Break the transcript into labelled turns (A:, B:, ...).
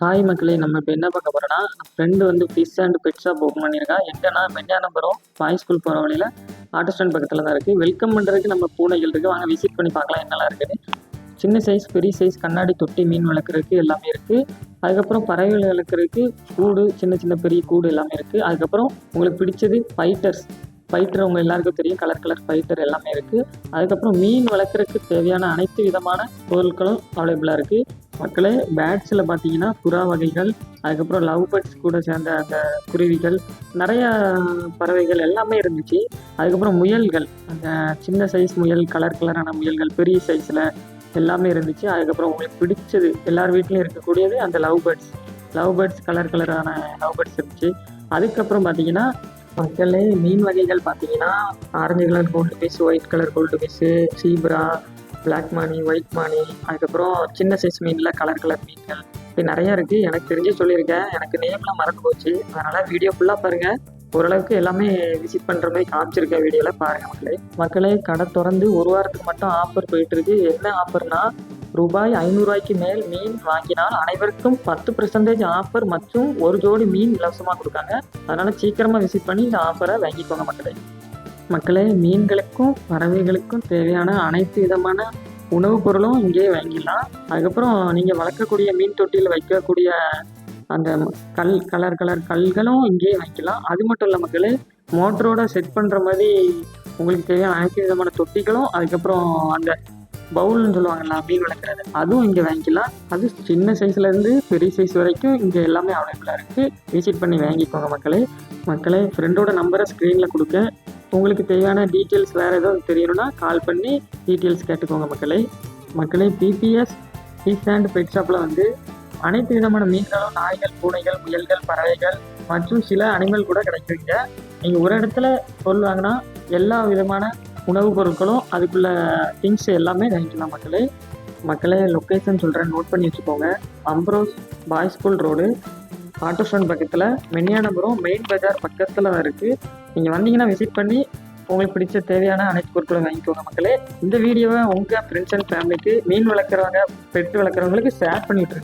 A: Hi மக்களே, நம்ம இப்போ என்ன பார்க்க போகிறோன்னா, ஃப்ரெண்டு வந்து fish and pet shop open பண்ணியிருக்கான். எங்கன்னா மெஞ்ஞானபுரம் பாய் ஸ்கூல் போகிற வழியில் ஆட்டோ ஸ்டாண்ட் பக்கத்தில் தான் இருக்குது. வெல்கம் பண்ணுறதுக்கு நம்ம பூனைகள் இருக்குது. வாங்க விசிட் பண்ணி பார்க்கலாம் என்னெல்லாம் இருக்குன்னு. சின்ன சைஸ் பெரிய சைஸ் கண்ணாடி தொட்டி மீன் வளர்க்குறதுக்கு எல்லாமே இருக்குது. அதுக்கப்புறம் பறவைகள் வளர்க்குறதுக்கு கூடு, சின்ன சின்ன பெரிய கூடு எல்லாமே இருக்குது. அதுக்கப்புறம் உங்களுக்கு பிடிச்சது ஃபைட்டர் உங்கள் எல்லாருக்கும் தெரியும், கலர் ஃபைட்டர் எல்லாமே இருக்குது. அதுக்கப்புறம் மீன் வளர்க்குறதுக்கு தேவையான அனைத்து விதமான பொருட்களும் அவைலபிளாக இருக்குது. மக்களே, பேட்ஸில் பார்த்தீங்கன்னா புறா வகைகள், அதுக்கப்புறம் லவ் பேர்ட்ஸ் கூட சேர்ந்த அந்த குருவிகள், நிறையா பறவைகள் எல்லாமே இருந்துச்சு. அதுக்கப்புறம் முயல்கள், அந்த சின்ன சைஸ் முயல், கலரான முயல்கள், பெரிய சைஸில் எல்லாமே இருந்துச்சு. அதுக்கப்புறம் உங்களுக்கு பிடிச்சது எல்லார் வீட்லேயும் இருக்கக்கூடியது அந்த லவ் பேர்ட்ஸ் கலரான லவ் பேர்ட்ஸ் இருந்துச்சு. அதுக்கப்புறம் பார்த்தீங்கன்னா மக்களே, மீன் வகைகள் பார்த்தீங்கன்னா orange colour gold fish, white colour gold fish, zebra, black மானி, ஒயிட் மானி, அதுக்கப்புறம் சின்ன சைஸ் மீனில் கலர் மீன்கள் இப்படி நிறையா இருக்குது. எனக்கு தெரிஞ்சு சொல்லியிருக்கேன், எனக்கு நேம்லாம் மறந்து போச்சு. அதனால் வீடியோ ஃபுல்லாக பாருங்கள். ஓரளவுக்கு எல்லாமே விசிட் பண்ணுற மாதிரி காமிச்சிருக்கேன் வீடியோவில் பாருங்கள். மக்களே கடை திறந்து ஒரு வாரத்துக்கு மட்டும் ஆஃபர் போயிட்டுருக்கு. என்ன ஆஃபர்னா, ரூபாய் 500 மேல் மீன் வாங்கினால் அனைவருக்கும் 10% ஆஃபர் மற்றும் ஒரு ஜோடி மீன் இலவசமாக கொடுக்காங்க. அதனால் சீக்கிரமாக விசிட் பண்ணி இந்த ஆஃபரை வாங்கிக்கோங்க மக்களே. மீன்களுக்கும் பறவைகளுக்கும் தேவையான அனைத்து விதமான உணவுப் பொருளும் இங்கே வாங்கிடலாம். அதுக்கப்புறம் நீங்கள் வளர்க்கக்கூடிய மீன் தொட்டியில் வைக்கக்கூடிய அந்த கலர் கல்களும் இங்கேயே வாங்கிக்கலாம். அது மட்டும் இல்லை மக்களே, மோட்டரோட செட் பண்ணுற மாதிரி உங்களுக்கு தேவையான அனைத்து விதமான தொட்டிகளும், அதுக்கப்புறம் அந்த பவுல்னு சொல்லுவாங்கல்ல மீன் வளர்க்குறது, அதுவும் இங்கே வாங்கிக்கலாம். அது சின்ன சைஸ்லேருந்து பெரிய சைஸ் வரைக்கும் இங்கே எல்லாமே அவைலபிளாக இருக்குது. விசிட் பண்ணி வாங்கிக்கோங்க மக்களே. ஃப்ரெண்டோட நம்பரை ஸ்க்ரீனில் கொடுக்க. உங்களுக்கு தேவையான டீட்டெயில்ஸ் வேறு ஏதாவது தெரியணும்னா கால் பண்ணி டீட்டெயில்ஸ் கேட்டுக்கோங்க மக்களே. பிபிஎஸ் ஃபிஷ் அண்ட் பெட் ஷாப்பில் வந்து அனைத்து விதமான மீன்களும், நாய்கள், பூனைகள், முயல்கள், பறவைகள் மற்றும் சில அனிமல் கூட கிடைக்குங்க. நீங்கள் ஒரு இடத்துல பொருள் வாங்கினா எல்லா விதமான உணவுப் பொருட்களும், அதுக்குள்ள திங்ஸ் எல்லாமே வாங்கிக்கலாம் மக்களே. லொக்கேஷன் சொல்கிறேன், நோட் பண்ணி வச்சுக்கோங்க. Ambrose boy school road, auto stand பக்கத்தில், மெஞ்ஞானபுரம் மெயின் பஜார் பக்கத்தில் தான் இருக்குது. நீங்கள் வந்தீங்கன்னா விசிட் பண்ணி உங்களுக்கு பிடிச்ச தேவையான அனைத்து பொருட்களும் வாங்கிக்கோங்க மக்களே. இந்த வீடியோவை உங்கள் ஃப்ரெண்ட்ஸ் அண்ட் ஃபேமிலிக்கு, மீன் வளர்க்குறவங்க, பெட் வளர்க்குறவங்களுக்கு ஷேர் பண்ணிவிட்ருங்க.